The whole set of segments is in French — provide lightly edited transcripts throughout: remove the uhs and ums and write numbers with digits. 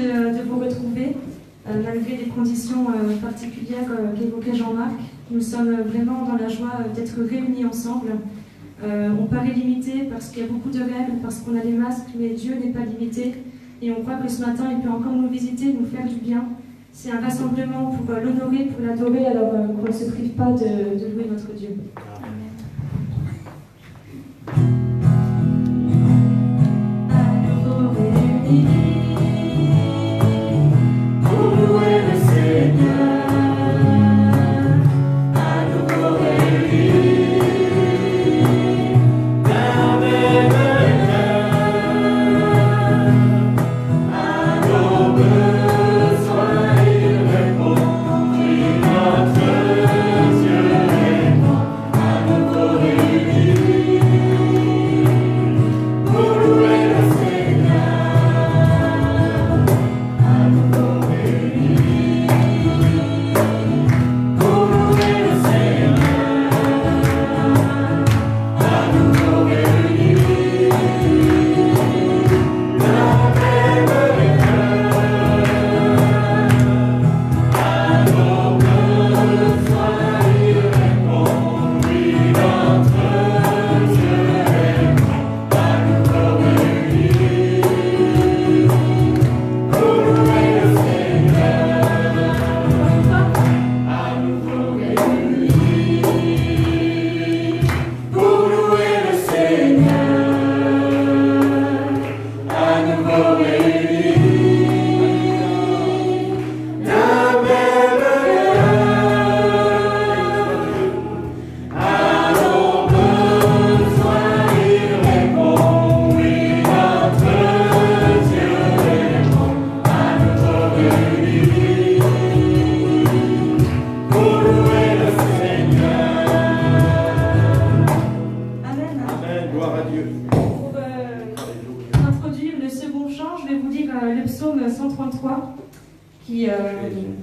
de vous retrouver, malgré les conditions particulières qu'évoquait Jean-Marc. Nous sommes vraiment dans la joie d'être réunis ensemble. On paraît limité parce qu'il y a beaucoup de règles, parce qu'on a des masques, mais Dieu n'est pas limité. Et on croit que ce matin, il peut encore nous visiter, nous faire du bien. C'est un rassemblement pour l'honorer, pour l'adorer, alors qu'on ne se prive pas de louer notre Dieu.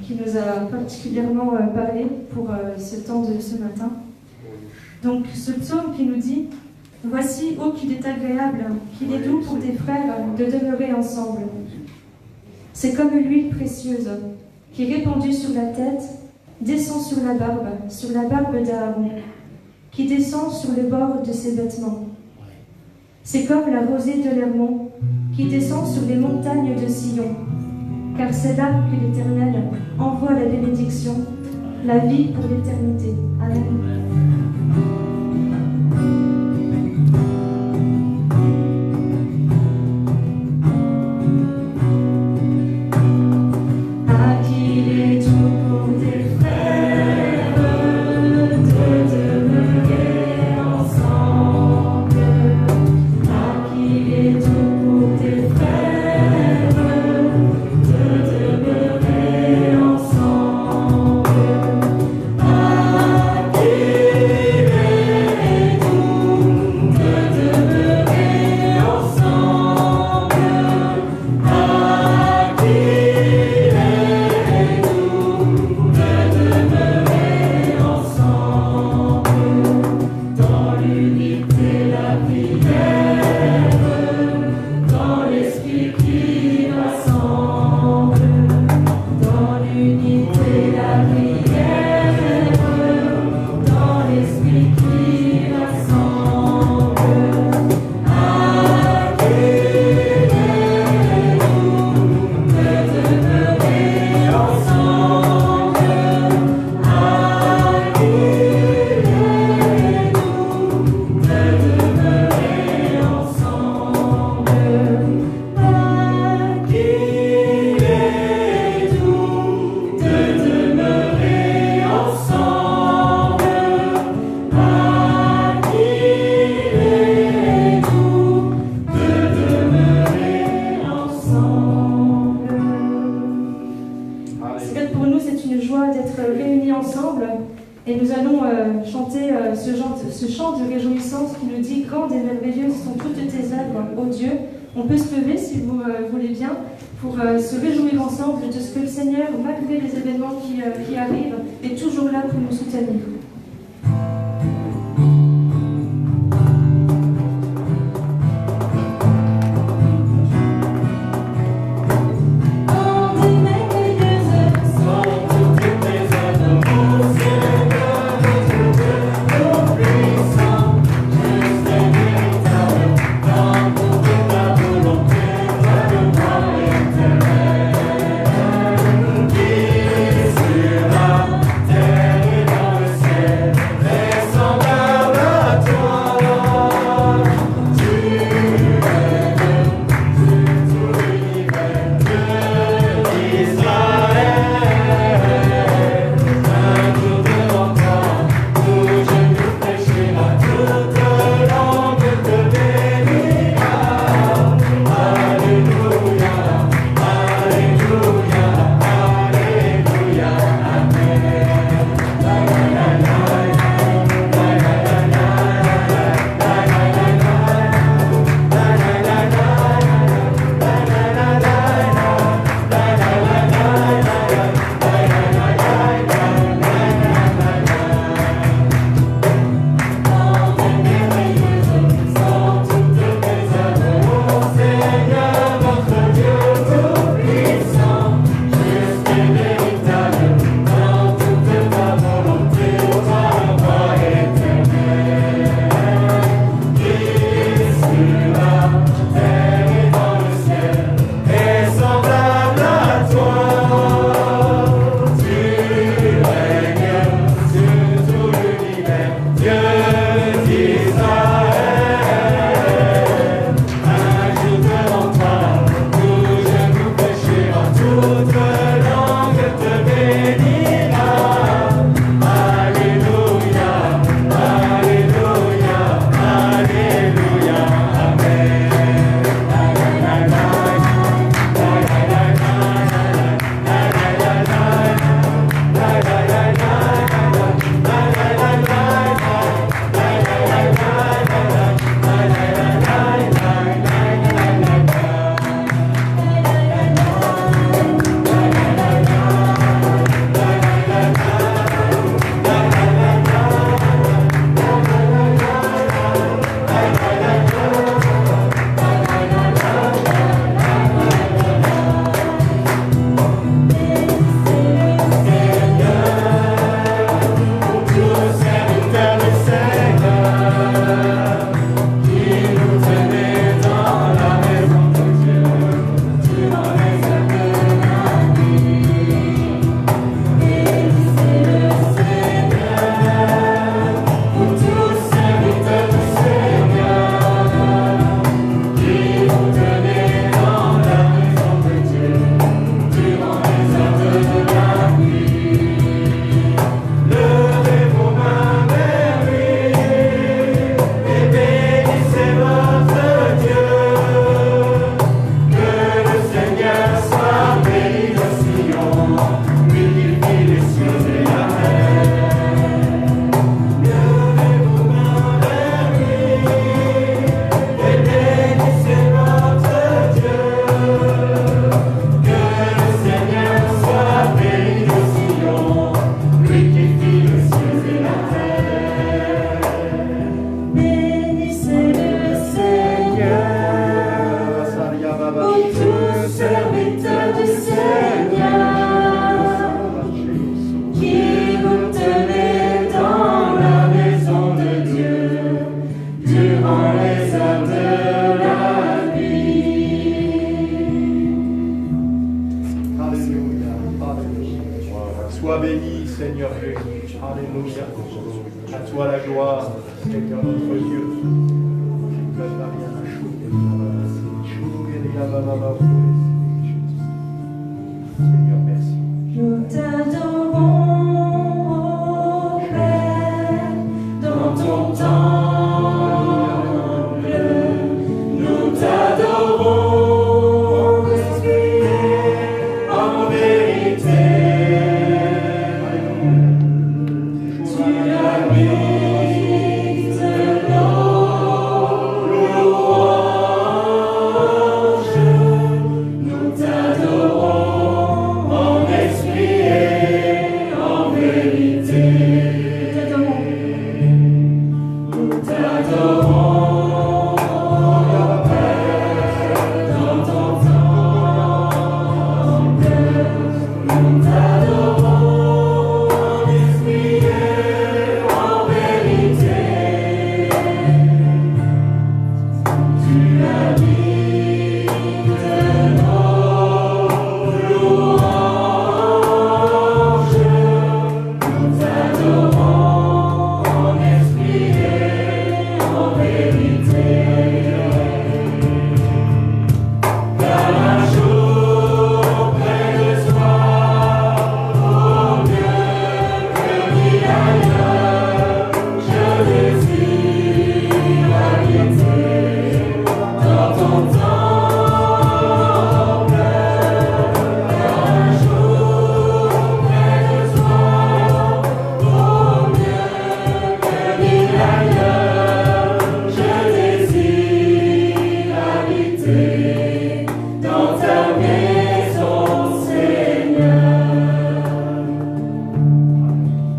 Qui nous a particulièrement parlé pour ce temps de ce matin. Donc ce psaume qui nous dit « Voici, ô qu'il est agréable, qu'il est doux pour des frères de demeurer ensemble. C'est comme l'huile précieuse qui, répandue sur la tête, descend sur la barbe d'Aaron, qui descend sur le bord de ses vêtements. C'est comme la rosée de l'Hermon qui descend sur les montagnes de Sion. Car c'est là que l'Éternel envoie la bénédiction, la vie pour l'éternité. Amen. Et nous allons chanter ce chant de réjouissance qui nous dit « Grandes et merveilleuses sont toutes tes œuvres, ô Dieu ». On peut se lever, si vous voulez bien, pour se réjouir ensemble de ce que le Seigneur, malgré les événements qui arrivent, est toujours là pour nous soutenir. Oh Sois béni, Seigneur Jésus. Alléluia. À toi la gloire, Seigneur notre Dieu. Seigneur, merci. Nous t'adorons, Père, dans ton temple. Nous t'adorons, Esprit, en vérité. Tu habites nos louanges. Nous t'adorons en esprit et en vérité. Nous t'adorons, Père, dans ton temple. Nous t'adorons en esprit et en vérité. Tu habites nos louanges. Nous t'adorons en esprit et en vérité. Car un jour près de soi, vaut mieux que mille ailleurs. Je désire habiter dans ton temple. Car un jour près de soi, vaut mieux que mille ailleurs. Je désire habiter dans ta maison, Seigneur.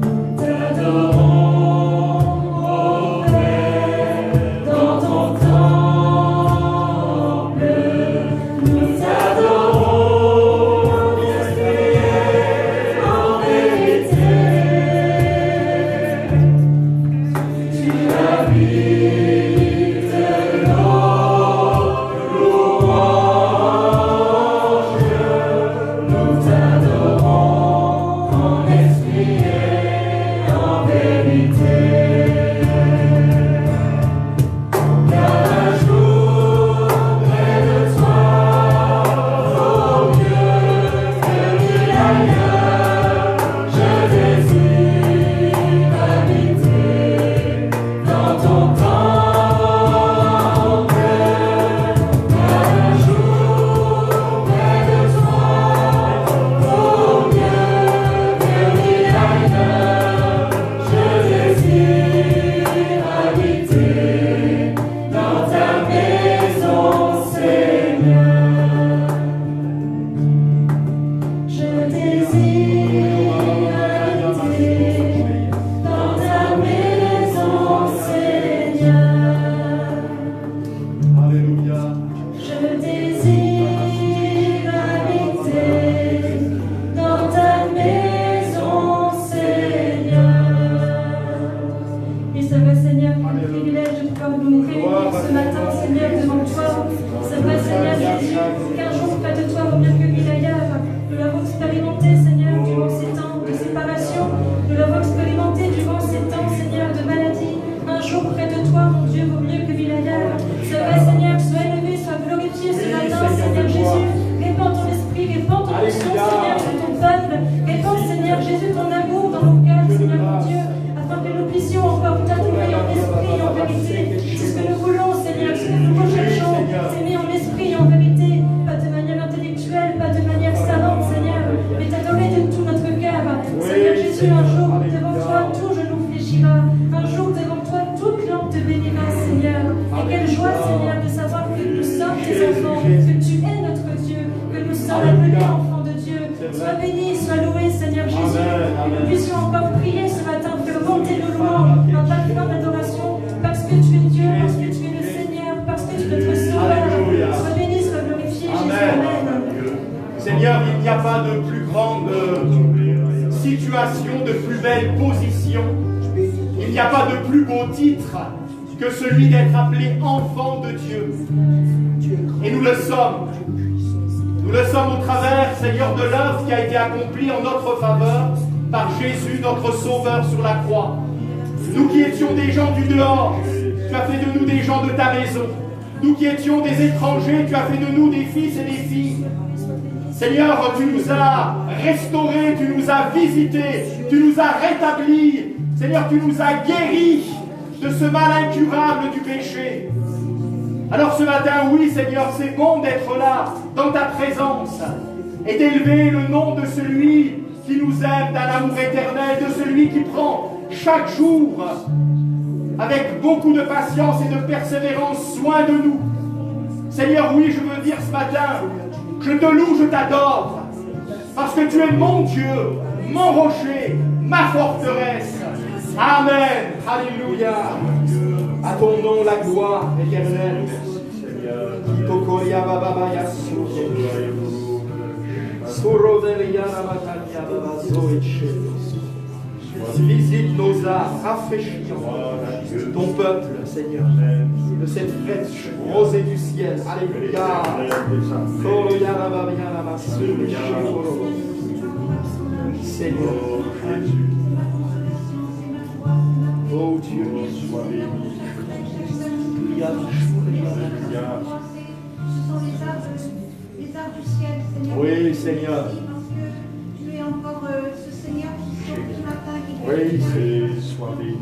Nous t'adorons, ô Père, dans ton temple. Nous t'adorons en esprit et en vérité. Tu habites nos louanges. Nous t'adorons en esprit et en vérité. Car un jour près de toi, vaut mieux que mille ailleurs. Je désire habiter dans ton temple. Car un jour près de toi, vaut mieux que mille ailleurs. Je désire habiter dans ta maison, Seigneur. Je désire habiter dans ta maison, Seigneur. Alléluia. Je désire habiter dans ta maison, Seigneur. Et c'est vrai, Seigneur, quel privilège de pouvoir nous réunir ce matin, Seigneur, devant toi. C'est vrai, Seigneur Jésus, qu'un jour près de toi vaut mieux que mille ailleurs. Nous l'avons expérimenté, Seigneur, durant ces temps de séparation. Nous l'avons expérimenté durant ces temps, Seigneur, de maladie. Un jour près de toi, mon Dieu, vaut mieux que mille ailleurs. C'est vrai, Seigneur, sois élevé, sois glorifié ce matin, Seigneur Jésus. Répands ton esprit, répands ton onction, Seigneur, sur ton peuple. Répands, Seigneur Jésus, ton amour dans nos cœurs, Seigneur mon Dieu, afin que nous puissions encore t'adorer en esprit et en vérité. C'est ce que nous voulons, Seigneur, ce que nous recherchons, s'aimer en esprit et en vérité, pas de manière intellectuelle, pas de manière savante, Seigneur, mais t'adorer de tout notre cœur. Seigneur Jésus, un jour devant toi, tout genou fléchira. Un jour devant toi, toute langue te bénira, Seigneur. Et quelle joie, Seigneur, de savoir que nous sommes tes enfants, que tu es notre Dieu, que nous sommes appelés enfants de Dieu. Sois béni, sois loué, Seigneur Jésus, que nous puissions encore prier ce matin, faire monter nos louanges, un parfum d'adoration, parce que tu es Dieu, parce que tu es le Seigneur, parce que tu es notre Sauveur. Sois béni, sois glorifié, Jésus. Amen. Seigneur, il n'y a pas de plus grande situation, de plus belle position. Il n'y a pas de plus beau titre que celui d'être appelé enfant de Dieu. Et nous le sommes. Nous Nous le sommes au travers, Seigneur, de l'œuvre qui a été accomplie en notre faveur par Jésus, notre Sauveur sur la croix. Nous qui étions des gens du dehors, tu as fait de nous des gens de ta maison. Nous qui étions des étrangers, tu as fait de nous des fils et des filles. Seigneur, tu nous as restaurés, tu nous as visités, tu nous as rétablis. Seigneur, tu nous as guéris de ce mal incurable du péché. Alors ce matin, oui Seigneur, c'est bon d'être là, dans ta présence, et d'élever le nom de celui qui nous aime d'un amour éternel, de celui qui prend chaque jour, avec beaucoup de patience et de persévérance, soin de nous. Seigneur, oui, je veux dire ce matin, je te loue, je t'adore, parce que tu es mon Dieu, mon rocher, ma forteresse. Amen. Alléluia. À ton nom la gloire éternelle. Visite nos âmes, rafraîchis ton peuple, Seigneur, de cette fraîche rosée du ciel. Alléluia. Seigneur, oh Dieu, sois béni. Ce sont les arbres du ciel, Seigneur. Oui, Seigneur. Tu es encore ce Seigneur qui sauve ce matin. Oui, sois béni.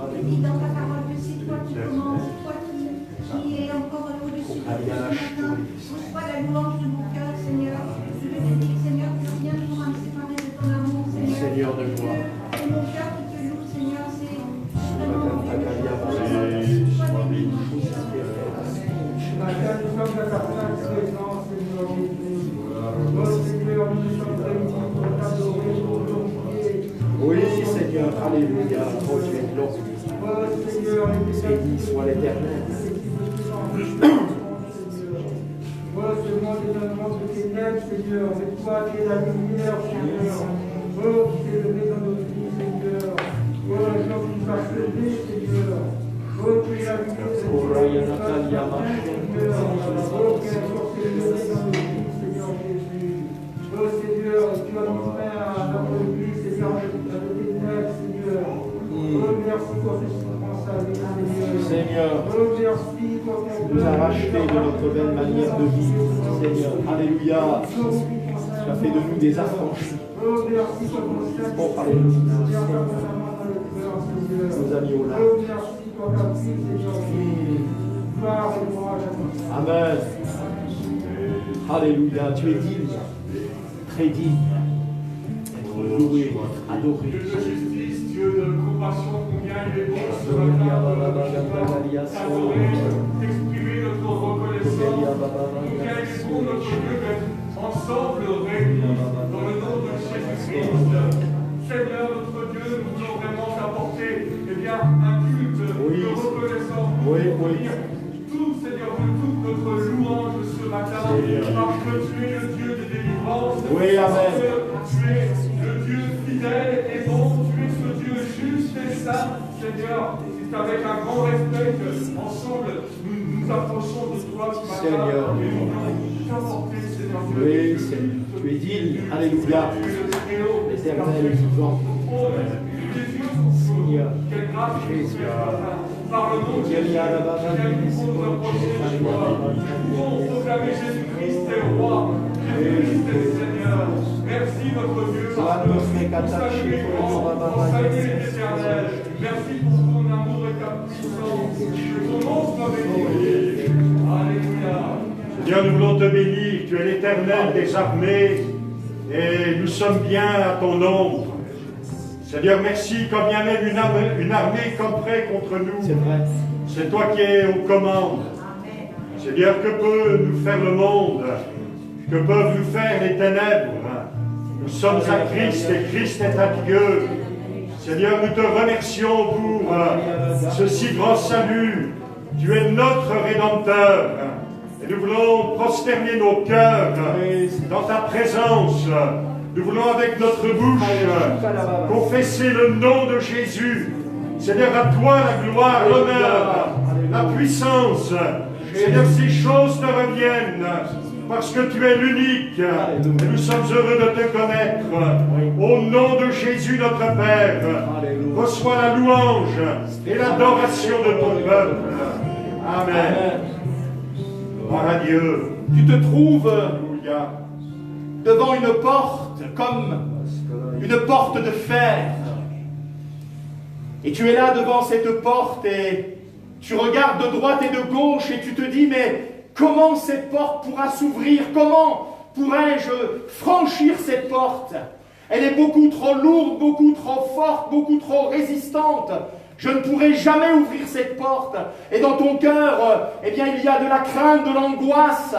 Tu dis dans ta parole que c'est toi qui commences, toi qui es encore au-dessus de tout ce matin. Reçois la louange de mon cœur, Seigneur. Je veux te dire, Seigneur, que rien ne pourra me séparer de ton amour, Seigneur. Seigneur de gloire. C'est mon cœur qui te loue, Seigneur. C'est vraiment Sois béni. Ce matin, nous sommes à ta sainte présence, Seigneur Jésus. Oh Seigneur, nous sommes réunis pour t'adorer, pour glorifier. Oui, Seigneur, alléluia. Oh Dieu, glorieux. Oh Seigneur, Béni soit l'Éternel. Oh, ce monde est un monde de ténèbres, Seigneur, mais toi qui es la lumière, Seigneur. Oh, qui t'es levé dans notre vie, Seigneur. Oh, le jour qui nous a sauvé, Seigneur. Oh, tu es la lumière, Seigneur. Oh, quelle force est levée dans notre vie, Seigneur Jésus. Oh, Seigneur, tu as mis fin à notre vie, Seigneur, à nos ténèbres, Seigneur. Oh, merci pour ce Seigneur. Seigneur, Oh, merci pour ton nous as racheté de notre belle manière de vivre. Seigneur, alléluia. Tu as fait de nous des affranchis. Oh, merci pour ton saint. Oh, alléluia. Nous Nous a mis au large. Oh, merci pour ta vie, Seigneur. Gloire et louange à toi. Amen. Alléluia. Tu es digne, très digne. Être loué, adoré. Dieu de justice, Dieu de compassion, combien il est bon ce matin d'exprimer notre reconnaissance. Combien il est bon notre Dieu d'être ensemble réunis dans le nom de Jésus-Christ. Seigneur notre Dieu, nous voulons vraiment t'apporter un culte de reconnaissance pour dire tout, Seigneur, de toute notre louange ce matin, parce que tu es le Dieu de délivrance, Oui, amen. parce que tu es le Dieu fidèle et bon, tu es ce Dieu juste et saint, Seigneur. C'est avec un grand respect que, ensemble, nous nous approchons de toi ce matin. Seigneur. Et nous voulons t'apporter, Seigneur. Oui, Seigneur. Tu es digne. Alléluia. L'Éternel est vivant. Seigneur. Quelle grâce Jésus. Par le nom de Jésus, nous nous approcher de toi. Nous pouvons proclamer Jésus-Christ est roi. Jésus-Christ est Seigneur. Merci notre Dieu parce que ton salut est grand, ton salut est éternel. Merci pour ton amour et ta puissance. Que ton nom soit béni. Alléluia. Seigneur, nous voulons te bénir. Tu es l'Éternel des armées et nous sommes bien à ton ombre. Seigneur, merci, quand bien même une armée camperait contre nous. C'est vrai. C'est toi qui es aux commandes. Seigneur, que peut nous faire le monde? Que peuvent nous faire les ténèbres? Nous sommes à Christ et Christ est à Dieu. Seigneur, nous te remercions pour ce si grand salut. Tu es notre Rédempteur. Et nous voulons prosterner nos cœurs dans ta présence. Nous voulons avec notre bouche confesser le nom de Jésus. Seigneur, à toi la gloire, l'honneur, la puissance. Seigneur, ces choses te reviennent. parce que tu es l'unique. Et nous sommes heureux de te connaître. Au nom de Jésus, notre Père, reçois la louange et l'adoration de ton peuple. Amen. Gloire à Dieu. Tu te trouves Alléluia. devant une porte comme une porte de fer. Et tu es là devant cette porte et tu regardes de droite et de gauche et tu te dis, mais comment cette porte pourra s'ouvrir? Comment pourrais-je franchir cette porte? Elle est beaucoup trop lourde, beaucoup trop forte, beaucoup trop résistante. Je ne pourrai jamais ouvrir cette porte. Et dans ton cœur, eh bien, il y a de la crainte, de l'angoisse.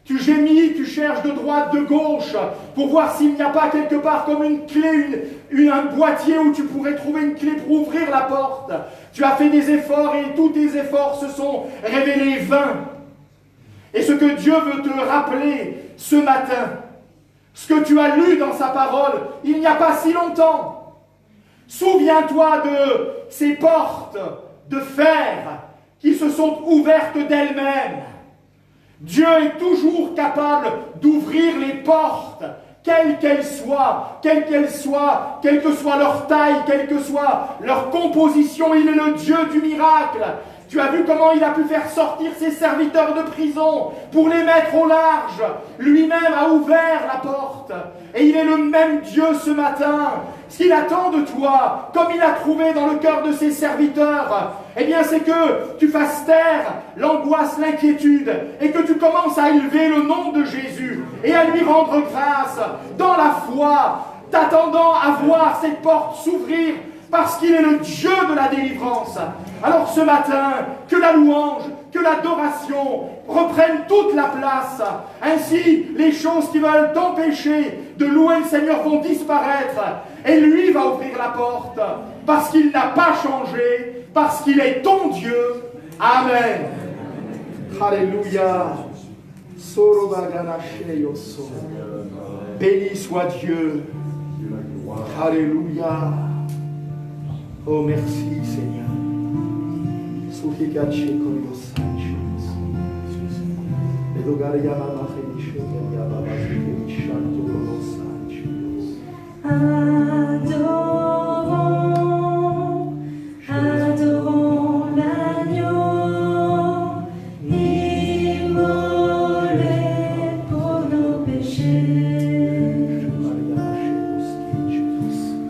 Tu gémis, tu cherches de droite, de gauche, pour voir s'il n'y a pas quelque part comme une clé, un boîtier où tu pourrais trouver une clé pour ouvrir la porte. Tu as fait des efforts et tous tes efforts se sont révélés vains. Et ce que Dieu veut te rappeler ce matin, ce que tu as lu dans sa parole il n'y a pas si longtemps, souviens-toi de ces portes de fer qui se sont ouvertes d'elles-mêmes. Dieu est toujours capable d'ouvrir les portes, quelles qu'elles soient, quelle que soit leur taille, quelle que soit leur composition. Il est le Dieu du miracle. Tu as vu comment il a pu faire sortir ses serviteurs de prison pour les mettre au large. Lui-même a ouvert la porte. Et il est le même Dieu ce matin. Ce qu'il attend de toi, comme il a trouvé dans le cœur de ses serviteurs, eh bien c'est que tu fasses taire l'angoisse, l'inquiétude, et que tu commences à élever le nom de Jésus et à lui rendre grâce dans la foi, t'attendant à voir cette porte s'ouvrir parce qu'il est le Dieu de la délivrance. Alors ce matin, que la louange, que l'adoration reprennent toute la place. Ainsi, les choses qui veulent t'empêcher de louer le Seigneur vont disparaître. Et lui va ouvrir la porte, parce qu'il n'a pas changé, parce qu'il est ton Dieu. Amen. Alléluia. Béni soit Dieu. Alléluia. Oh, merci Seigneur. Adorons, adorons l'agneau, immolé pour nos péchés.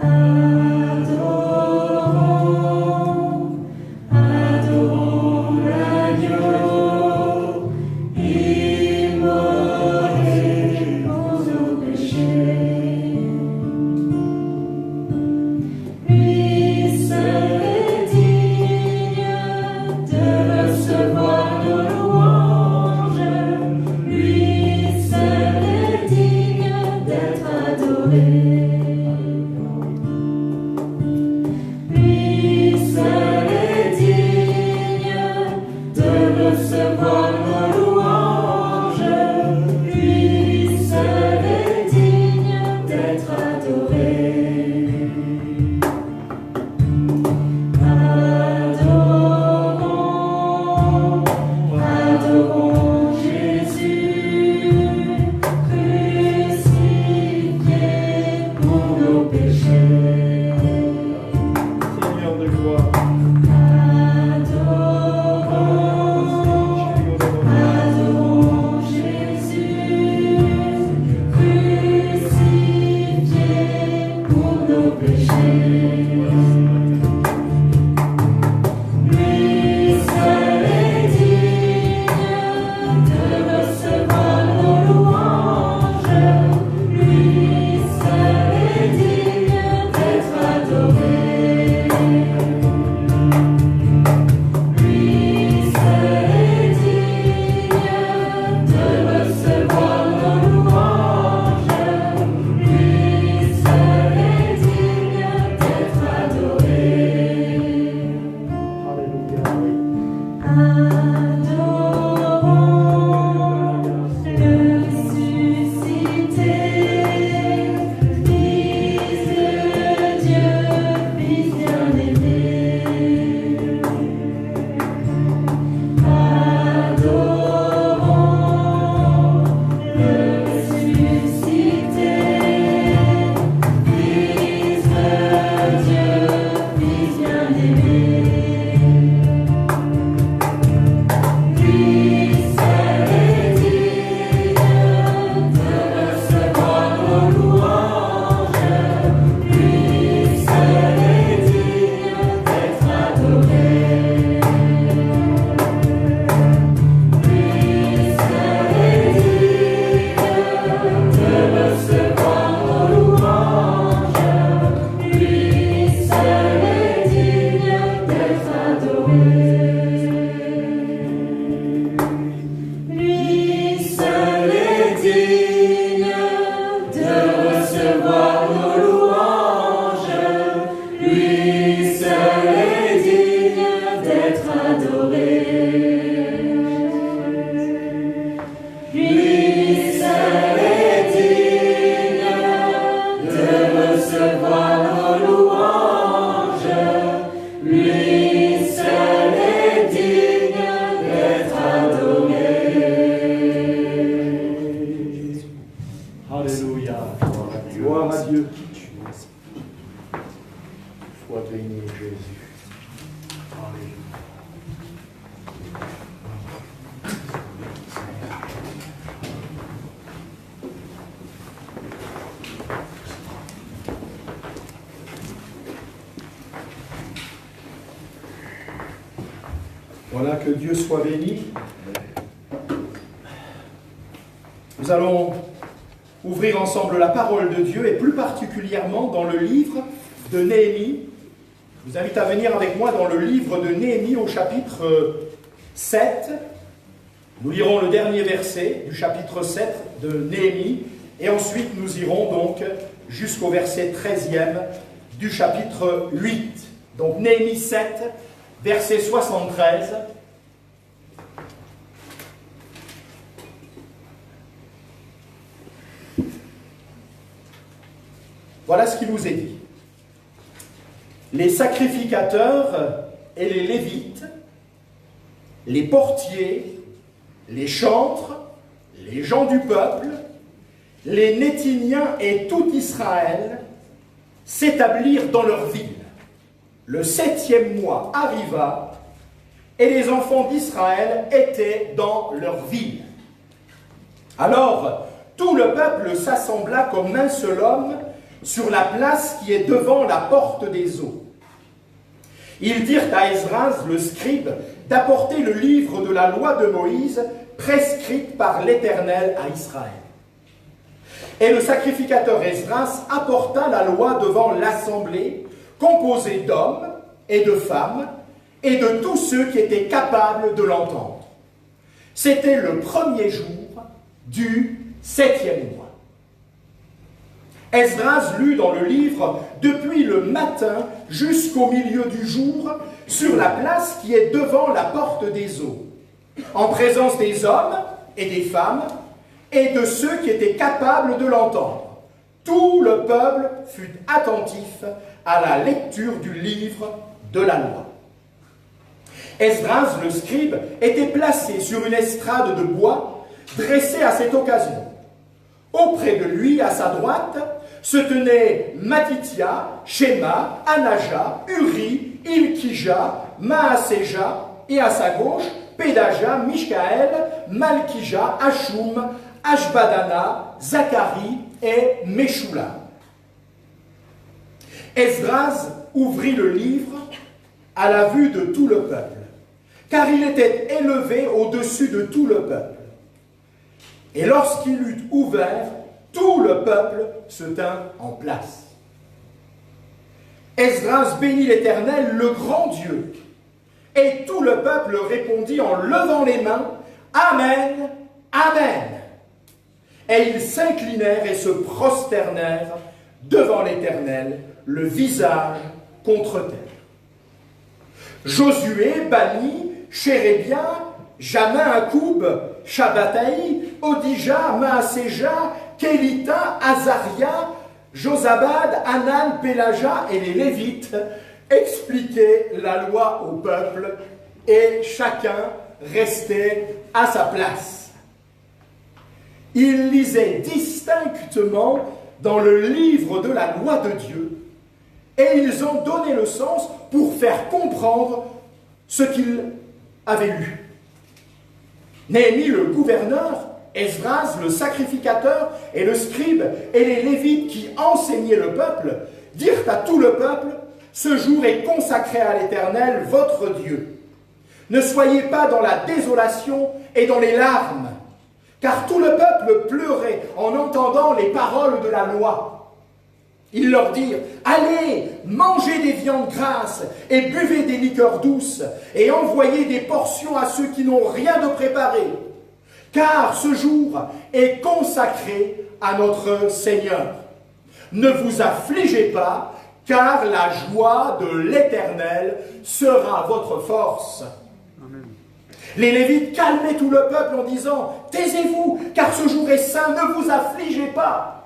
Adorons, adorons l'agneau, immolé pour nos péchés. Recevoir nos louanges, lui seul est digne Alléluia. Gloire à Dieu. Sois béni, Jésus. Alléluia. Voilà, que Dieu soit béni. Nous allons ouvrir ensemble la parole de Dieu et plus particulièrement dans le livre de Néhémie. Je vous invite à venir avec moi dans le livre de Néhémie au chapitre 7. Nous lirons le dernier verset du chapitre 7 de Néhémie et ensuite nous irons donc jusqu'au verset 13e du chapitre 8. Donc Néhémie 7, verset 73. Voilà ce qui nous est dit. Les sacrificateurs et les lévites, les portiers, les chantres, les gens du peuple, les Néthiniens et tout Israël s'établirent dans leur ville. Le 7e mois arriva et les enfants d'Israël étaient dans leur ville. Alors, tout le peuple s'assembla comme un seul homme sur la place qui est devant la porte des eaux. Ils dirent à Esdras, le scribe, d'apporter le livre de la loi de Moïse, prescrite par l'Éternel à Israël. Et le sacrificateur Esdras apporta la loi devant l'assemblée, composée d'hommes et de femmes, et de tous ceux qui étaient capables de l'entendre. C'était le 1er jour du 7e mois. Esdras lut dans le livre depuis le matin jusqu'au milieu du jour sur la place qui est devant la porte des eaux, en présence des hommes et des femmes et de ceux qui étaient capables de l'entendre. Tout le peuple fut attentif à la lecture du livre de la loi. Esdras, le scribe, était placé sur une estrade de bois dressée à cette occasion. Auprès de lui, à sa droite, se tenaient Matithia, Shema, Anaja, Uri, Ilkija, Maaseja, et à sa gauche, Pédaja, Mishkaël, Malkija, Hashum, Ashbadana, Zacharie et Meshulam. Esdras ouvrit le livre à la vue de tout le peuple, car il était élevé au-dessus de tout le peuple. Et lorsqu'il eut ouvert, tout le peuple se tint en place. Esdras bénit l'Éternel, le grand Dieu. Et tout le peuple répondit en levant les mains, « Amen, Amen !» Et ils s'inclinèrent et se prosternèrent devant l'Éternel, le visage contre terre. Josué, Bani, Chérébia, Jamin, Akoub, Shabbataï, Odija, Maaseja, Kélita, Azaria, Josabad, Anan, Pélaja et les Lévites expliquaient la loi au peuple et chacun restait à sa place. Ils lisaient distinctement dans le livre de la loi de Dieu et ils ont donné le sens pour faire comprendre ce qu'ils avaient lu. Néhémie, le gouverneur, Esdras, le sacrificateur, et le scribe, et les lévites qui enseignaient le peuple, dirent à tout le peuple, « Ce jour est consacré à l'Éternel, votre Dieu. Ne soyez pas dans la désolation et dans les larmes, car tout le peuple pleurait en entendant les paroles de la loi. » Ils leur dirent, « Allez, mangez des viandes grasses et buvez des liqueurs douces, et envoyez des portions à ceux qui n'ont rien de préparé. Car ce jour est consacré à notre Seigneur. Ne vous affligez pas, car la joie de l'Éternel sera votre force. » Amen. Les Lévites calmaient tout le peuple en disant, « Taisez-vous, car ce jour est saint, ne vous affligez pas. »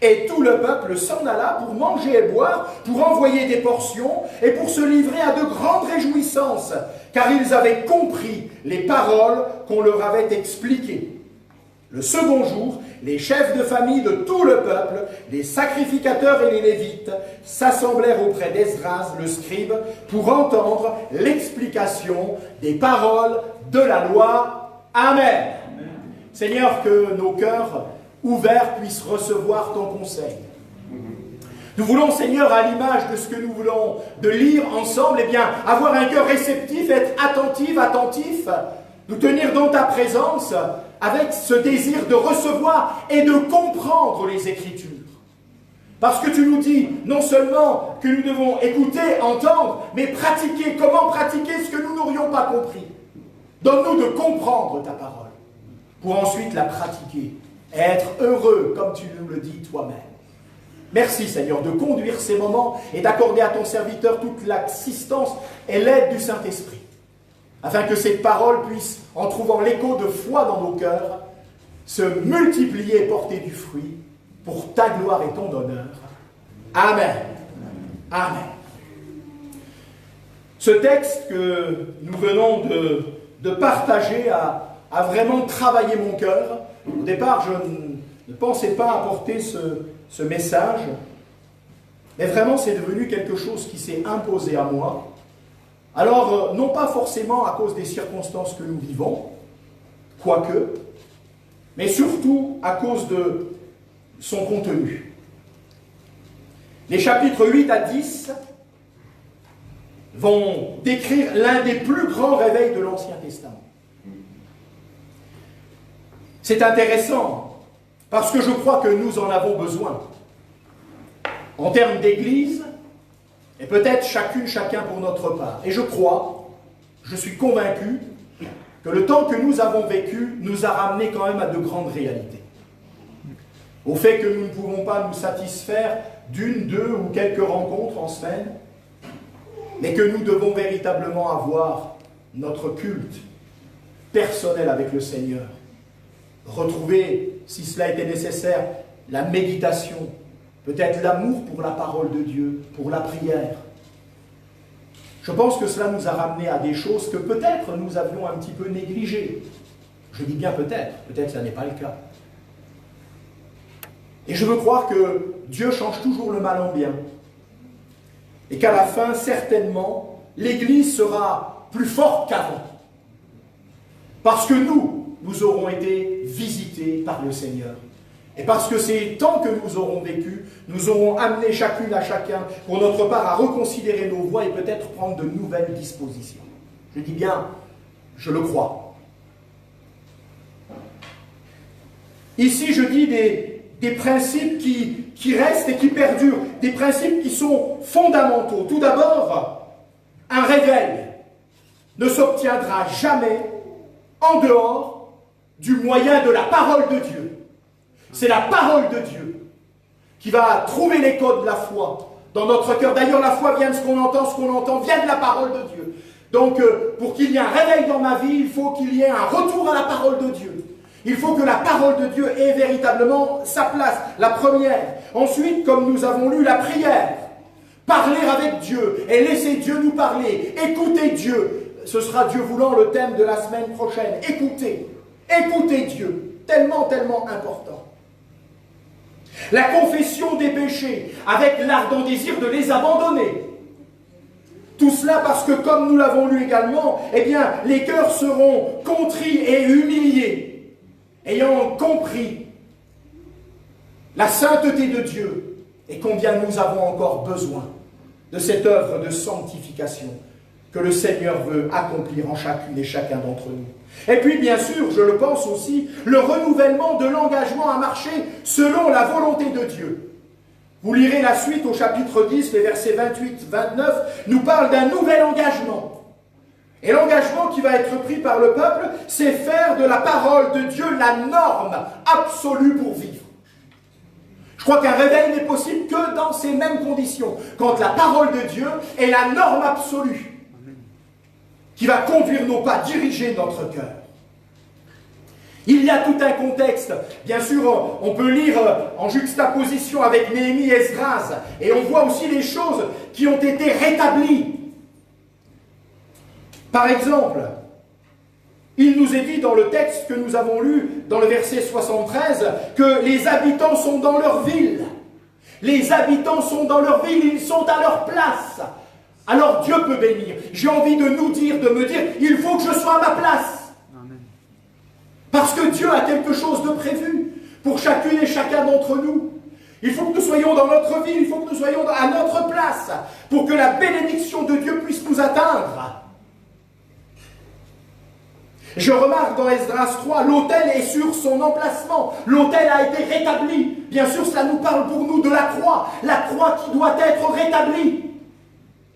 Et tout le peuple s'en alla pour manger et boire, pour envoyer des portions et pour se livrer à de grandes réjouissances, car ils avaient compris les paroles qu'on leur avait expliquées. Le second jour, les chefs de famille de tout le peuple, les sacrificateurs et les lévites, s'assemblèrent auprès d'Esdras, le scribe, pour entendre l'explication des paroles de la loi. Amen. Seigneur, que nos cœurs ouverts puissent recevoir ton conseil. Nous voulons, Seigneur, à l'image de ce que nous voulons de lire ensemble, eh bien, avoir un cœur réceptif, être attentif, nous tenir dans ta présence avec ce désir de recevoir et de comprendre les Écritures. Parce que tu nous dis non seulement que nous devons écouter, entendre, mais pratiquer. Comment pratiquer ce que nous n'aurions pas compris? Donne-nous de comprendre ta parole pour ensuite la pratiquer et être heureux comme tu nous le dis toi-même. Merci Seigneur de conduire ces moments et d'accorder à ton serviteur toute l'assistance et l'aide du Saint-Esprit, afin que cette parole puisse, en trouvant l'écho de foi dans nos cœurs, se multiplier et porter du fruit pour ta gloire et ton honneur. Amen. Amen. Ce texte que nous venons de partager a vraiment travaillé mon cœur. Au départ, je ne pensais pas apporter ce message, mais vraiment c'est devenu quelque chose qui s'est imposé à moi. Alors, non pas forcément à cause des circonstances que nous vivons, quoique, mais surtout à cause de son contenu. Les chapitres 8 à 10 vont décrire l'un des plus grands réveils de l'Ancien Testament. C'est intéressant, parce que je crois que nous en avons besoin. En termes d'Église, et peut-être chacun pour notre part. Et je suis convaincu, que le temps que nous avons vécu nous a ramené quand même à de grandes réalités. Au fait que nous ne pouvons pas nous satisfaire d'une, deux ou quelques rencontres en semaine, mais que nous devons véritablement avoir notre culte personnel avec le Seigneur. Retrouver, si cela était nécessaire, la méditation, peut-être l'amour pour la parole de Dieu, pour la prière. Je pense que cela nous a ramené à des choses que peut-être nous avions un petit peu négligées. Je dis bien peut-être ça n'est pas le cas. Et je veux croire que Dieu change toujours le mal en bien. Et qu'à la fin, certainement, l'Église sera plus forte qu'avant. Parce que nous aurons été visités par le Seigneur. Et parce que ces temps que nous aurons vécu, nous aurons amené chacune à chacun, pour notre part, à reconsidérer nos voies et peut-être prendre de nouvelles dispositions. Je dis bien, je le crois. Ici, je dis des principes qui restent et qui perdurent, des principes qui sont fondamentaux. Tout d'abord, un réveil ne s'obtiendra jamais en dehors du moyen de la parole de Dieu. C'est la parole de Dieu qui va trouver l'écho de la foi dans notre cœur. D'ailleurs, la foi vient de ce qu'on entend vient de la parole de Dieu. Donc, pour qu'il y ait un réveil dans ma vie, il faut qu'il y ait un retour à la parole de Dieu. Il faut que la parole de Dieu ait véritablement sa place, la première. Ensuite, comme nous avons lu, la prière. Parler avec Dieu et laisser Dieu nous parler. Écouter Dieu. Ce sera, Dieu voulant, le thème de la semaine prochaine. Écoutez Dieu. Tellement, tellement important. La confession des péchés, avec l'ardent désir de les abandonner. Tout cela parce que, comme nous l'avons lu également, eh bien, les cœurs seront contris et humiliés, ayant compris la sainteté de Dieu et combien nous avons encore besoin de cette œuvre de sanctification que le Seigneur veut accomplir en chacune et chacun d'entre nous. Et puis, bien sûr, je le pense aussi, le renouvellement de l'engagement à marcher selon la volonté de Dieu. Vous lirez la suite au chapitre 10, les versets 28-29, nous parle d'un nouvel engagement. Et l'engagement qui va être pris par le peuple, c'est faire de la parole de Dieu la norme absolue pour vivre. Je crois qu'un réveil n'est possible que dans ces mêmes conditions, quand la parole de Dieu est la norme absolue qui va conduire nos pas, diriger notre cœur. Il y a tout un contexte. Bien sûr, on peut lire en juxtaposition avec Néhémie et Esdras, et on voit aussi les choses qui ont été rétablies. Par exemple, il nous est dit dans le texte que nous avons lu dans le verset 73 que les habitants sont dans leur ville. Les habitants sont dans leur ville, ils sont à leur place. Alors Dieu peut bénir. J'ai envie de nous dire, de me dire, il faut que je sois à ma place. Amen. Parce que Dieu a quelque chose de prévu pour chacune et chacun d'entre nous. Il faut que nous soyons dans notre ville, il faut que nous soyons à notre place pour que la bénédiction de Dieu puisse nous atteindre. Je remarque dans Esdras 3, l'autel est sur son emplacement. L'autel a été rétabli. Bien sûr, cela nous parle pour nous de la croix qui doit être rétablie.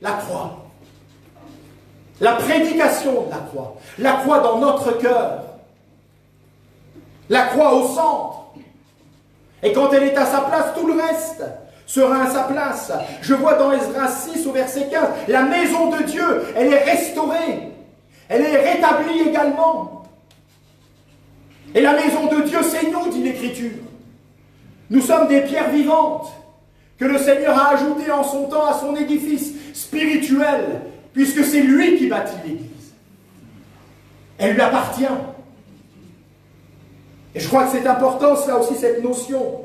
La croix. La prédication de la croix dans notre cœur. La croix au centre. Et quand elle est à sa place, tout le reste sera à sa place. Je vois dans Esdras 6 au verset 15, la maison de Dieu, elle est restaurée. Elle est rétablie également. Et la maison de Dieu, c'est nous, dit l'Écriture. Nous sommes des pierres vivantes que le Seigneur a ajoutées en son temps à son édifice spirituel, puisque c'est lui qui bâtit l'Église. Elle lui appartient. Et je crois que c'est important, cela aussi, cette notion,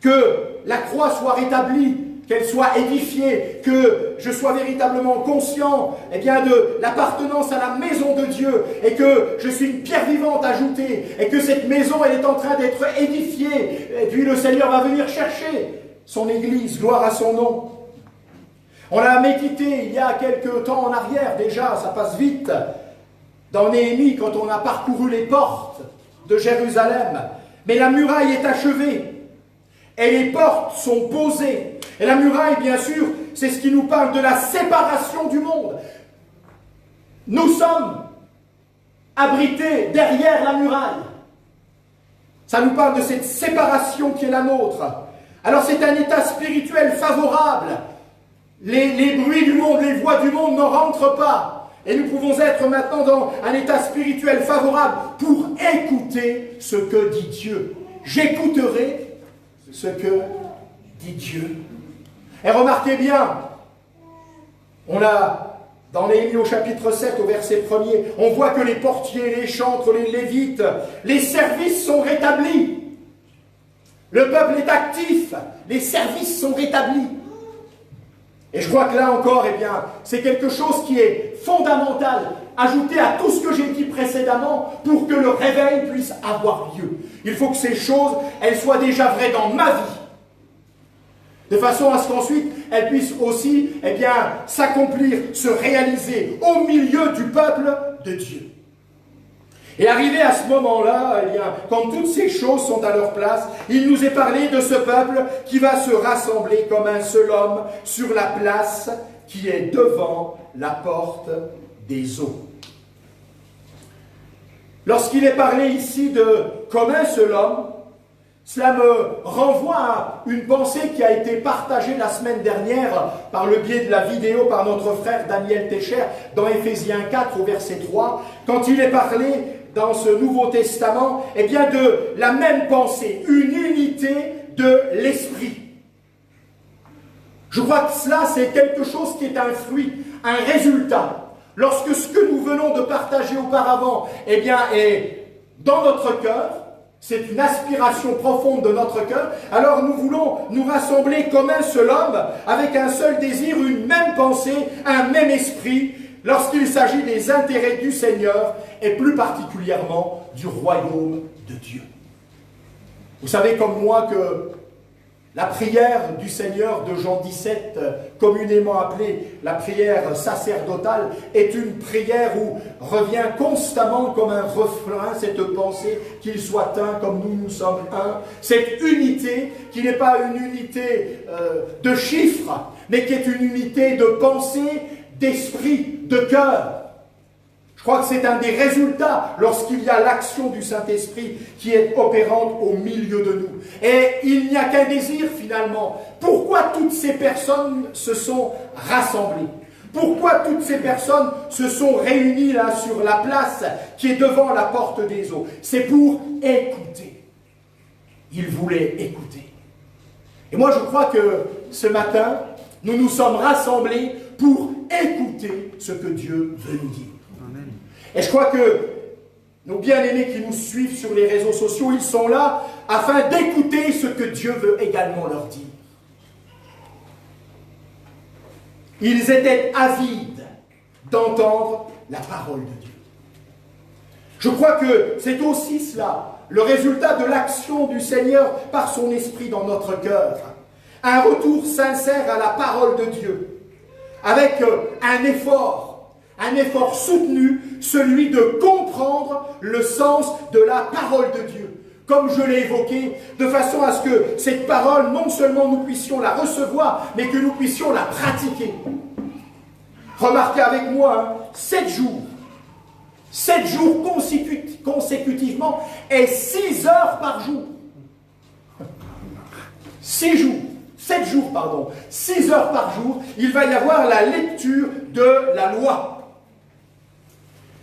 que la croix soit rétablie, qu'elle soit édifiée, que je sois véritablement conscient de l'appartenance à la maison de Dieu, et que je suis une pierre vivante ajoutée, et que cette maison, elle est en train d'être édifiée, et puis le Seigneur va venir chercher son Église, gloire à son nom. On l'a médité il y a quelques temps en arrière déjà, ça passe vite, dans Néhémie, quand on a parcouru les portes de Jérusalem. Mais la muraille est achevée, et les portes sont posées. Et la muraille, bien sûr, c'est ce qui nous parle de la séparation du monde. Nous sommes abrités derrière la muraille. Ça nous parle de cette séparation qui est la nôtre. Alors c'est un état spirituel favorable. Les bruits du monde, les voix du monde n'en rentrent pas. Et nous pouvons être maintenant dans un état spirituel favorable pour écouter ce que dit Dieu. J'écouterai ce que dit Dieu. Et remarquez bien, on a, dans Néhémie au chapitre 7, au verset 1er, on voit que les portiers, les chantres, les lévites, les services sont rétablis. Le peuple est actif, les services sont rétablis. Et je crois que là encore, c'est quelque chose qui est fondamental, ajouté à tout ce que j'ai dit précédemment, pour que le réveil puisse avoir lieu. Il faut que ces choses, elles soient déjà vraies dans ma vie, de façon à ce qu'ensuite, elles puissent aussi, s'accomplir, se réaliser au milieu du peuple de Dieu. Et arrivé à ce moment-là, quand toutes ces choses sont à leur place, il nous est parlé de ce peuple qui va se rassembler comme un seul homme sur la place qui est devant la porte des eaux. Lorsqu'il est parlé ici de comme un seul homme, cela me renvoie à une pensée qui a été partagée la semaine dernière par le biais de la vidéo par notre frère Daniel Técher dans Éphésiens 4 au verset 3, quand il est parlé dans ce Nouveau Testament, de la même pensée, une unité de l'esprit. Je crois que cela, c'est quelque chose qui est un fruit, un résultat. Lorsque ce que nous venons de partager auparavant, est dans notre cœur, c'est une aspiration profonde de notre cœur, alors nous voulons nous rassembler comme un seul homme, avec un seul désir, une même pensée, un même esprit, lorsqu'il s'agit des intérêts du Seigneur, et plus particulièrement du royaume de Dieu. Vous savez comme moi que la prière du Seigneur de Jean 17, communément appelée la prière sacerdotale, est une prière où revient constamment comme un refrain cette pensée qu'il soit un comme nous sommes un. Cette unité qui n'est pas une unité de chiffres, mais qui est une unité de pensée, d'esprit, de cœur. Je crois que c'est un des résultats lorsqu'il y a l'action du Saint-Esprit qui est opérante au milieu de nous. Et il n'y a qu'un désir finalement. Pourquoi toutes ces personnes se sont rassemblées? Pourquoi toutes ces personnes se sont réunies là sur la place qui est devant la porte des eaux? C'est pour écouter. Ils voulaient écouter. Et moi je crois que ce matin, nous nous sommes rassemblés pour écouter ce que Dieu veut nous dire. Et je crois que nos bien-aimés qui nous suivent sur les réseaux sociaux, ils sont là afin d'écouter ce que Dieu veut également leur dire. Ils étaient avides d'entendre la parole de Dieu. Je crois que c'est aussi cela, le résultat de l'action du Seigneur par son esprit dans notre cœur. Un retour sincère à la parole de Dieu, avec un effort soutenu, celui de comprendre le sens de la parole de Dieu. Comme je l'ai évoqué, de façon à ce que cette parole, non seulement nous puissions la recevoir, mais que nous puissions la pratiquer. Remarquez avec moi, 7 jours consécutivement et 6 heures par jour. 6 heures par jour, il va y avoir la lecture de la loi.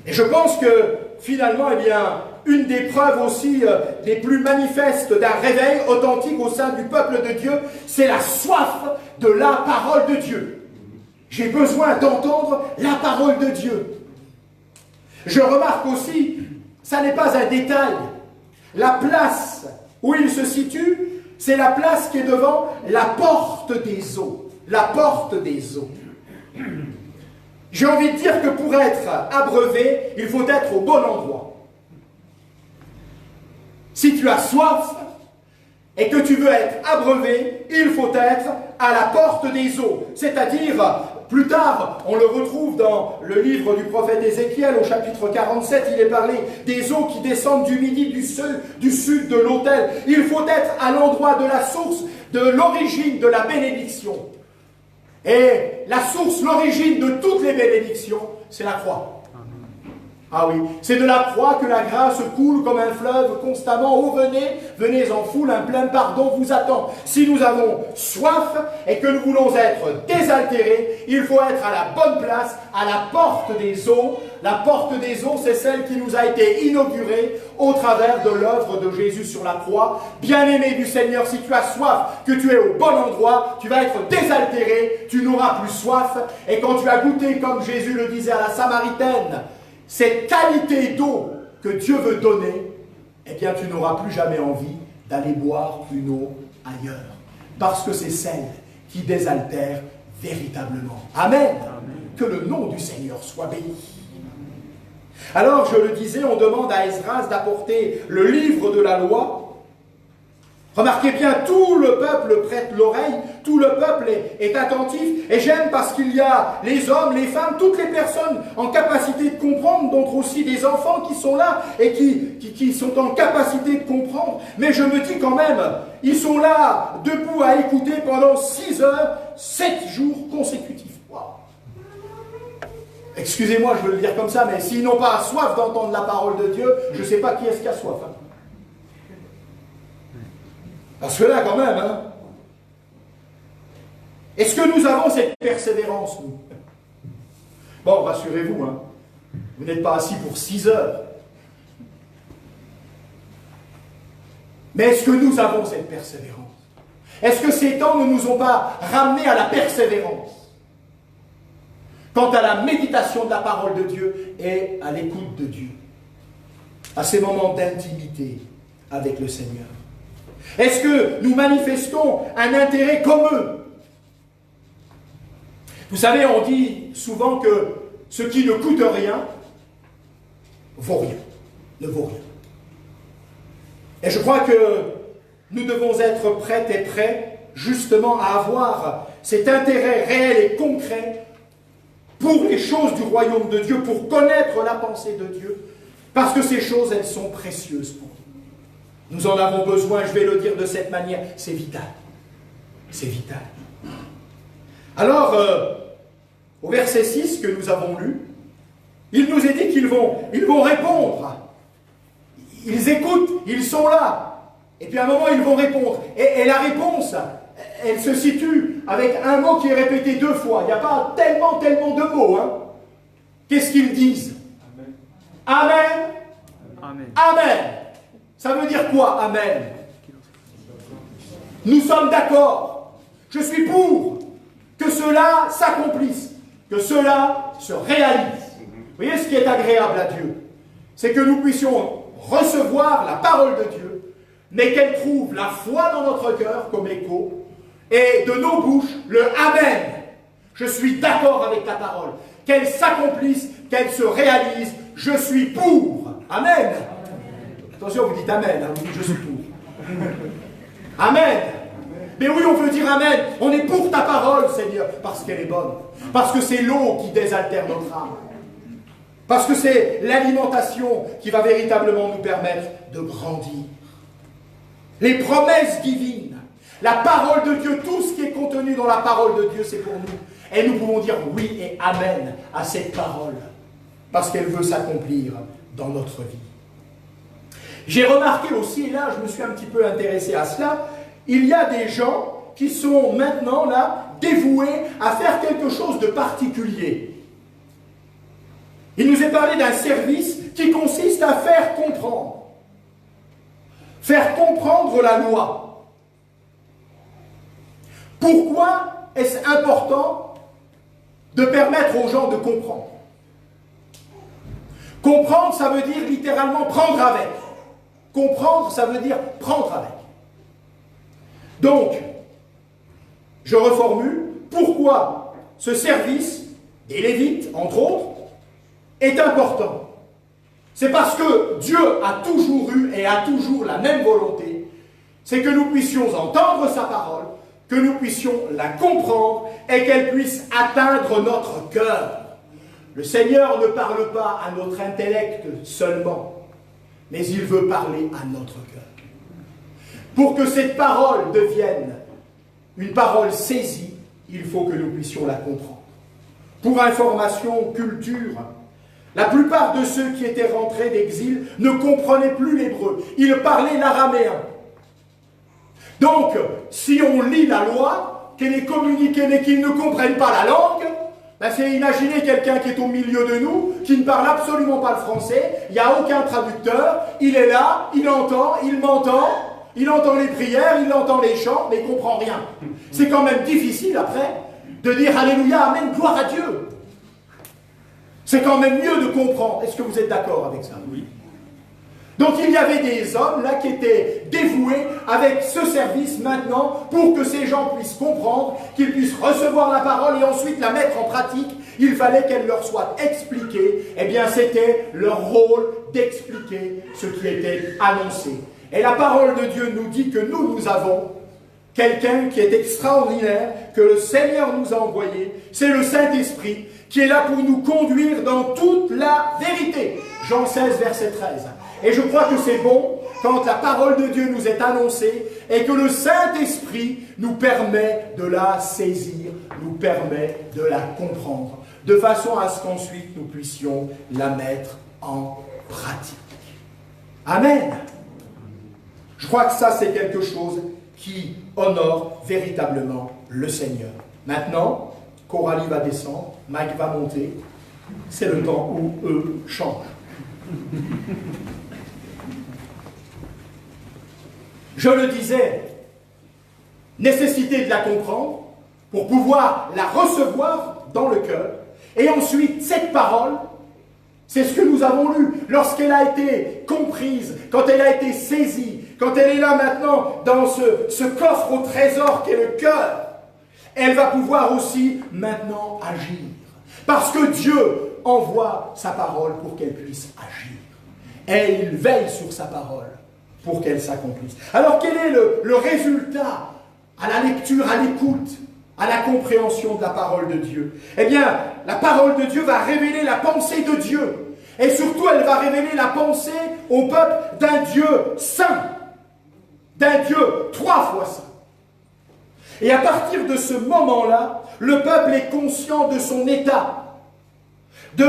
Et je pense que finalement, eh bien, une des preuves aussi les plus manifestes d'un réveil authentique au sein du peuple de Dieu, c'est la soif de la parole de Dieu. J'ai besoin d'entendre la parole de Dieu. Je remarque aussi, ça n'est pas un détail, la place où il se situe, c'est la place qui est devant la porte des eaux. La porte des eaux. J'ai envie de dire que pour être abreuvé, il faut être au bon endroit. Si tu as soif et que tu veux être abreuvé, il faut être à la porte des eaux. C'est-à-dire, plus tard, on le retrouve dans le livre du prophète Ézéchiel, au chapitre 47, il est parlé des eaux qui descendent du midi, du sud de l'autel. Il faut être à l'endroit de la source, de l'origine de la bénédiction. Et la source, l'origine de toutes les bénédictions, c'est la croix. Ah oui, c'est de la croix que la grâce coule comme un fleuve constamment. Oh, venez en foule, un plein pardon vous attend. Si nous avons soif et que nous voulons être désaltérés, il faut être à la bonne place, à la porte des eaux. La porte des eaux, c'est celle qui nous a été inaugurée au travers de l'œuvre de Jésus sur la croix. Bien-aimé du Seigneur, si tu as soif, que tu es au bon endroit, tu vas être désaltéré, tu n'auras plus soif. Et quand tu as goûté, comme Jésus le disait à la Samaritaine, cette qualité d'eau que Dieu veut donner, eh bien tu n'auras plus jamais envie d'aller boire une eau ailleurs. Parce que c'est celle qui désaltère véritablement. Amen. Que le nom du Seigneur soit béni. Alors, je le disais, on demande à Esdras d'apporter le livre de la loi. Remarquez bien, tout le peuple prête l'oreille, tout le peuple est attentif, et j'aime parce qu'il y a les hommes, les femmes, toutes les personnes en capacité de comprendre, d'autres aussi des enfants qui sont là et qui sont en capacité de comprendre, mais je me dis quand même, ils sont là, debout à écouter pendant 6 heures, 7 jours consécutifs. Wow. Excusez-moi, je veux le dire comme ça, mais s'ils n'ont pas soif d'entendre la parole de Dieu, je ne sais pas qui est-ce qui a soif. Hein. Parce que là, quand même, hein, est-ce que nous avons cette persévérance, nous? Bon, rassurez-vous, hein, vous n'êtes pas assis pour 6 heures. Mais est-ce que nous avons cette persévérance? Est-ce que ces temps ne nous ont pas ramenés à la persévérance quant à la méditation de la parole de Dieu et à l'écoute de Dieu, à ces moments d'intimité avec le Seigneur? Est-ce que nous manifestons un intérêt comme eux? Vous savez, on dit souvent que ce qui ne coûte rien vaut rien, ne vaut rien. Et je crois que nous devons être prêtes et prêts justement à avoir cet intérêt réel et concret pour les choses du royaume de Dieu, pour connaître la pensée de Dieu, parce que ces choses, elles sont précieuses pour nous. Nous en avons besoin, je vais le dire de cette manière, c'est vital. C'est vital. Alors, au verset 6 que nous avons lu, il nous est dit qu'ils vont répondre. Ils écoutent, ils sont là. Et puis à un moment, ils vont répondre. Et la réponse, elle se situe avec un mot qui est répété 2 fois. Il n'y a pas tellement de mots. Hein. Qu'est-ce qu'ils disent? Amen. Amen. Amen. Ça veut dire quoi, Amen? Nous sommes d'accord. Je suis pour que cela s'accomplisse, que cela se réalise. Vous voyez ce qui est agréable à Dieu? c'est que nous puissions recevoir la parole de Dieu, mais qu'elle trouve la foi dans notre cœur comme écho, et de nos bouches, le Amen. Je suis d'accord avec ta parole. Qu'elle s'accomplisse, qu'elle se réalise. Je suis pour. Amen. Attention, vous dites Amen, vous dites je suis pour. Amen. Mais oui, on veut dire Amen. On est pour ta parole, Seigneur, parce qu'elle est bonne. Parce que c'est l'eau qui désaltère notre âme. Parce que c'est l'alimentation qui va véritablement nous permettre de grandir. Les promesses divines, la parole de Dieu, tout ce qui est contenu dans la parole de Dieu, c'est pour nous. Et nous pouvons dire oui et Amen à cette parole, parce qu'elle veut s'accomplir dans notre vie. J'ai remarqué aussi, et là je me suis un petit peu intéressé à cela, il y a des gens qui sont maintenant là dévoués à faire quelque chose de particulier. Il nous est parlé d'un service qui consiste à faire comprendre la loi. Pourquoi est-ce important de permettre aux gens de comprendre? Comprendre, ça veut dire littéralement prendre avec. Comprendre, ça veut dire prendre avec. Donc, je reformule, pourquoi ce service des Lévites, entre autres, est important? C'est parce que Dieu a toujours eu et a toujours la même volonté, c'est que nous puissions entendre sa parole, que nous puissions la comprendre et qu'elle puisse atteindre notre cœur. Le Seigneur ne parle pas à notre intellect seulement, mais il veut parler à notre cœur. Pour que cette parole devienne une parole saisie, il faut que nous puissions la comprendre. Pour information, culture, la plupart de ceux qui étaient rentrés d'exil ne comprenaient plus l'hébreu. Ils parlaient l'araméen. Donc, si on lit la loi, qu'elle est communiquée mais qu'ils ne comprennent pas la langue, ben c'est imaginer quelqu'un qui est au milieu de nous, qui ne parle absolument pas le français, il n'y a aucun traducteur, il est là, il entend, il m'entend, il entend les prières, il entend les chants, mais il ne comprend rien. C'est quand même difficile après de dire Alléluia, Amen, gloire à Dieu. C'est quand même mieux de comprendre. Est-ce que vous êtes d'accord avec ça? Oui. Donc il y avait des hommes là qui étaient dévoués avec ce service maintenant pour que ces gens puissent comprendre, qu'ils puissent recevoir la parole et ensuite la mettre en pratique. Il fallait qu'elle leur soit expliquée. Eh bien c'était leur rôle d'expliquer ce qui était annoncé. Et la parole de Dieu nous dit que nous avons quelqu'un qui est extraordinaire, que le Seigneur nous a envoyé. C'est le Saint-Esprit qui est là pour nous conduire dans toute la vérité. Jean 16, verset 13. Et je crois que c'est bon quand la parole de Dieu nous est annoncée et que le Saint-Esprit nous permet de la saisir, nous permet de la comprendre, de façon à ce qu'ensuite nous puissions la mettre en pratique. Amen. Je crois que ça c'est quelque chose qui honore véritablement le Seigneur. Maintenant, Coralie va descendre, Mike va monter, c'est le temps où eux changent. Je le disais, nécessité de la comprendre pour pouvoir la recevoir dans le cœur. Et ensuite, cette parole, c'est ce que nous avons lu. Lorsqu'elle a été comprise, quand elle a été saisie, quand elle est là maintenant dans ce coffre au trésor qu'est le cœur, elle va pouvoir aussi maintenant agir. Parce que Dieu envoie sa parole pour qu'elle puisse agir. Et il veille sur sa parole pour qu'elle s'accomplisse. Alors quel est le résultat à la lecture, à l'écoute, à la compréhension de la parole de Dieu? Eh bien, la parole de Dieu va révéler la pensée de Dieu. Et surtout, elle va révéler la pensée au peuple d'un Dieu saint. D'un Dieu 3 fois saint. Et à partir de ce moment-là, le peuple est conscient de son état, de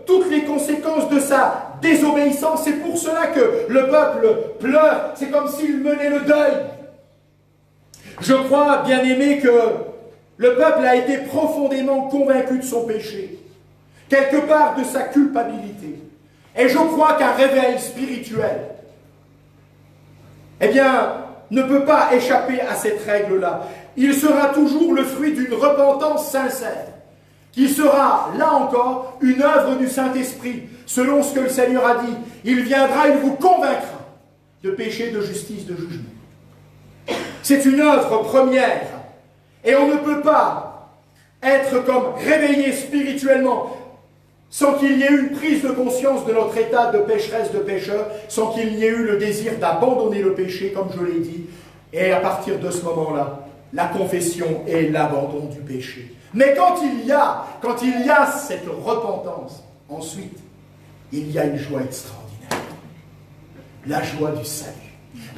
toutes les conséquences de sa désobéissance. C'est pour cela que le peuple pleure. C'est comme s'il menait le deuil. Je crois, bien aimé, que le peuple a été profondément convaincu de son péché, quelque part de sa culpabilité. Et je crois qu'un réveil spirituel, eh bien, ne peut pas échapper à cette règle-là. Il sera toujours le fruit d'une repentance sincère, qui sera, là encore, une œuvre du Saint-Esprit, selon ce que le Seigneur a dit. Il viendra, il vous convaincra de péché, de justice, de jugement. C'est une œuvre première. Et on ne peut pas être comme réveillé spirituellement sans qu'il y ait eu une prise de conscience de notre état de pécheresse, de pécheur, sans qu'il y ait eu le désir d'abandonner le péché, comme je l'ai dit. Et à partir de ce moment-là, la confession est l'abandon du péché. Mais quand il y a cette repentance, ensuite, il y a une joie extraordinaire. La joie du salut.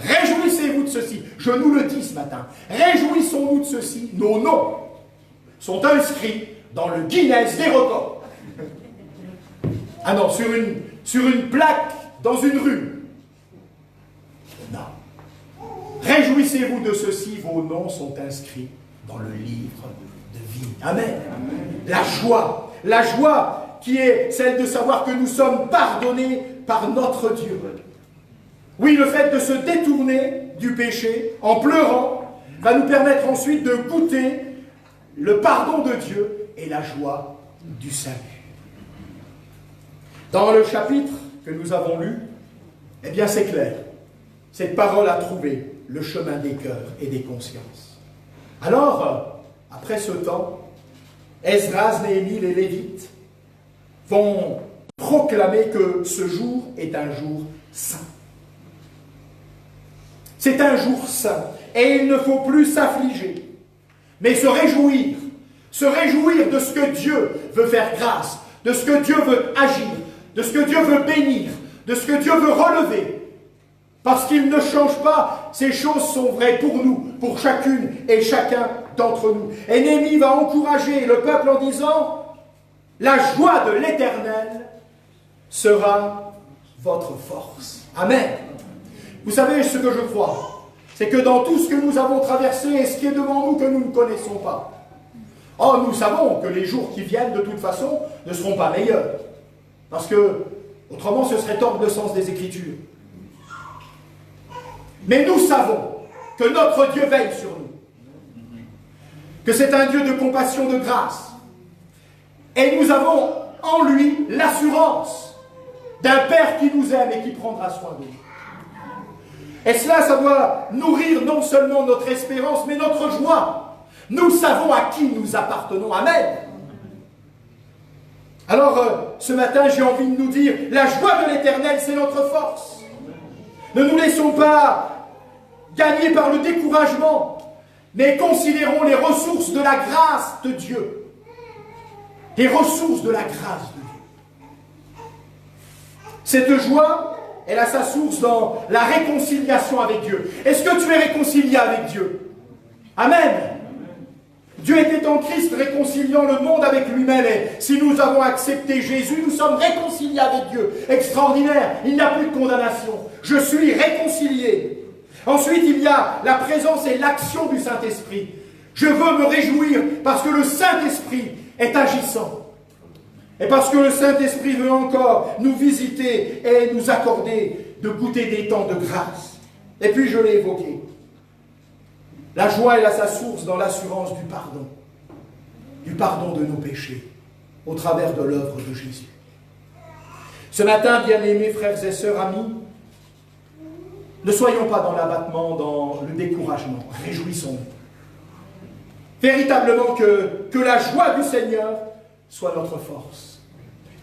Réjouissez-vous de ceci. Je nous le dis ce matin. Réjouissons-nous de ceci. Nos noms sont inscrits dans le Guinness des records. Ah non, sur une plaque dans une rue. Non. Réjouissez-vous de ceci. Vos noms sont inscrits dans le livre de vie. Amen. La joie qui est celle de savoir que nous sommes pardonnés par notre Dieu. Oui, le fait de se détourner du péché en pleurant va nous permettre ensuite de goûter le pardon de Dieu et la joie du salut. Dans le chapitre que nous avons lu, eh bien c'est clair. Cette parole a trouvé le chemin des cœurs et des consciences. Alors, après ce temps, Esdras, Néhémie, les Lévites vont proclamer que ce jour est un jour saint. C'est un jour saint et il ne faut plus s'affliger, mais se réjouir de ce que Dieu veut faire grâce, de ce que Dieu veut agir, de ce que Dieu veut bénir, de ce que Dieu veut relever. Parce qu'il ne change pas, ces choses sont vraies pour nous, pour chacune et chacun d'entre nous. Et Néhémie va encourager le peuple en disant, la joie de l'Éternel sera votre force. Amen. Vous savez ce que je crois, c'est que dans tout ce que nous avons traversé et ce qui est devant nous que nous ne connaissons pas, nous savons que les jours qui viennent de toute façon ne seront pas meilleurs. Parce que, autrement, ce serait tordre le sens des Écritures. Mais nous savons que notre Dieu veille sur nous. Que c'est un Dieu de compassion, de grâce. Et nous avons en lui l'assurance d'un Père qui nous aime et qui prendra soin de nous. Et cela, ça doit nourrir non seulement notre espérance, mais notre joie. Nous savons à qui nous appartenons. Amen. Alors, ce matin, j'ai envie de nous dire, la joie de l'Éternel, c'est notre force. Ne nous laissons pas gagner par le découragement, mais considérons les ressources de la grâce de Dieu. Les ressources de la grâce de Dieu. Cette joie, elle a sa source dans la réconciliation avec Dieu. Est-ce que tu es réconcilié avec Dieu? Amen. Dieu était en Christ réconciliant le monde avec lui-même. Et si nous avons accepté Jésus, nous sommes réconciliés avec Dieu. Extraordinaire. Il n'y a plus de condamnation. Je suis réconcilié. Ensuite, il y a la présence et l'action du Saint-Esprit. Je veux me réjouir parce que le Saint-Esprit est agissant. Et parce que le Saint-Esprit veut encore nous visiter et nous accorder de goûter des temps de grâce. Et puis, je l'ai évoqué. La joie, elle a sa source dans l'assurance du pardon de nos péchés, au travers de l'œuvre de Jésus. Ce matin, bien-aimés frères et sœurs, amis, ne soyons pas dans l'abattement, dans le découragement, réjouissons-nous. Véritablement que la joie du Seigneur soit notre force,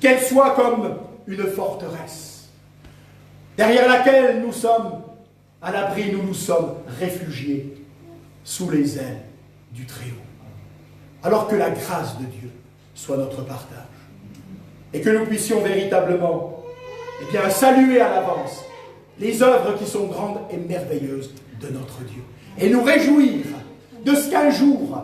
qu'elle soit comme une forteresse, derrière laquelle nous sommes à l'abri, nous nous sommes réfugiés sous les ailes du Très-Haut. Alors que la grâce de Dieu soit notre partage. Et que nous puissions véritablement saluer à l'avance les œuvres qui sont grandes et merveilleuses de notre Dieu. Et nous réjouir de ce qu'un jour,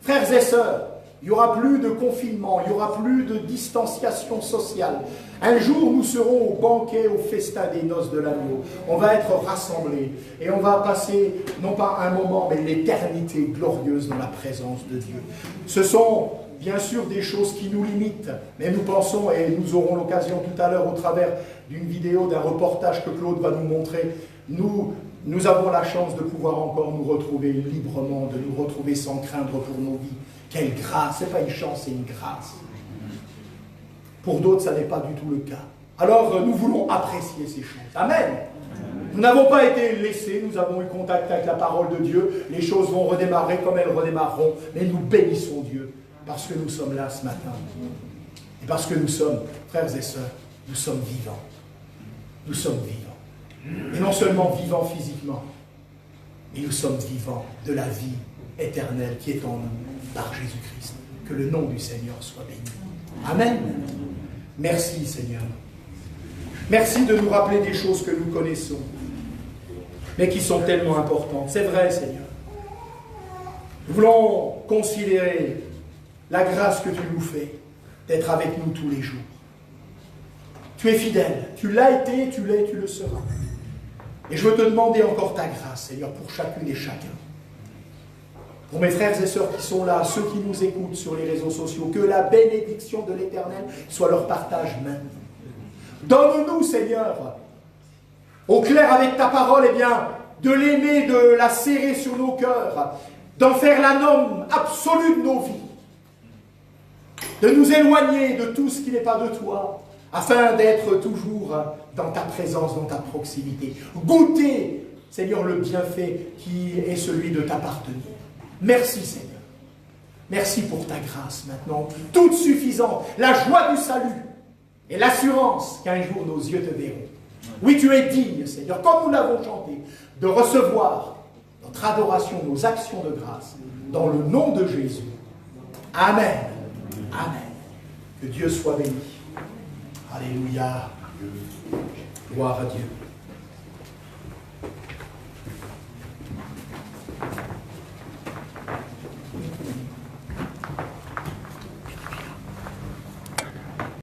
frères et sœurs, il n'y aura plus de confinement, il n'y aura plus de distanciation sociale. Un jour, nous serons au banquet, au festin des noces de l'agneau. On va être rassemblés et on va passer, non pas un moment, mais l'éternité glorieuse dans la présence de Dieu. Ce sont bien sûr des choses qui nous limitent, mais nous pensons, et nous aurons l'occasion tout à l'heure au travers d'une vidéo, d'un reportage que Claude va nous montrer, nous nous avons la chance de pouvoir encore nous retrouver librement, de nous retrouver sans craindre pour nos vies. Quelle grâce! Ce n'est pas une chance, c'est une grâce. Pour d'autres, ça n'est pas du tout le cas. Alors, nous voulons apprécier ces choses. Amen. Nous n'avons pas été laissés, nous avons eu contact avec la parole de Dieu. Les choses vont redémarrer comme elles redémarreront. Mais nous bénissons Dieu parce que nous sommes là ce matin. Et parce que nous sommes, frères et sœurs, nous sommes vivants. Nous sommes vivants. Et non seulement vivants physiquement, mais nous sommes vivants de la vie éternelle qui est en nous par Jésus-Christ. Que le nom du Seigneur soit béni. Amen. Merci Seigneur. Merci de nous rappeler des choses que nous connaissons, mais qui sont tellement importantes. C'est vrai Seigneur. Nous voulons considérer la grâce que tu nous fais d'être avec nous tous les jours. Tu es fidèle, tu l'as été, tu l'es, tu le seras. Et je veux te demander encore ta grâce, Seigneur, pour chacune et chacun. Pour mes frères et sœurs qui sont là, ceux qui nous écoutent sur les réseaux sociaux, que la bénédiction de l'Éternel soit leur partage maintenant. Donne-nous, Seigneur, au clair avec ta parole, eh bien, de l'aimer, de la serrer sur nos cœurs, d'en faire la norme absolue de nos vies, de nous éloigner de tout ce qui n'est pas de toi, afin d'être toujours dans ta présence, dans ta proximité. Goûter, Seigneur, le bienfait qui est celui de t'appartenir. Merci, Seigneur. Merci pour ta grâce maintenant, toute suffisante, la joie du salut et l'assurance qu'un jour nos yeux te verront. Oui, tu es digne, Seigneur, comme nous l'avons chanté, de recevoir notre adoration, nos actions de grâce, dans le nom de Jésus. Amen. Amen. Que Dieu soit béni. Alléluia. Gloire à Dieu.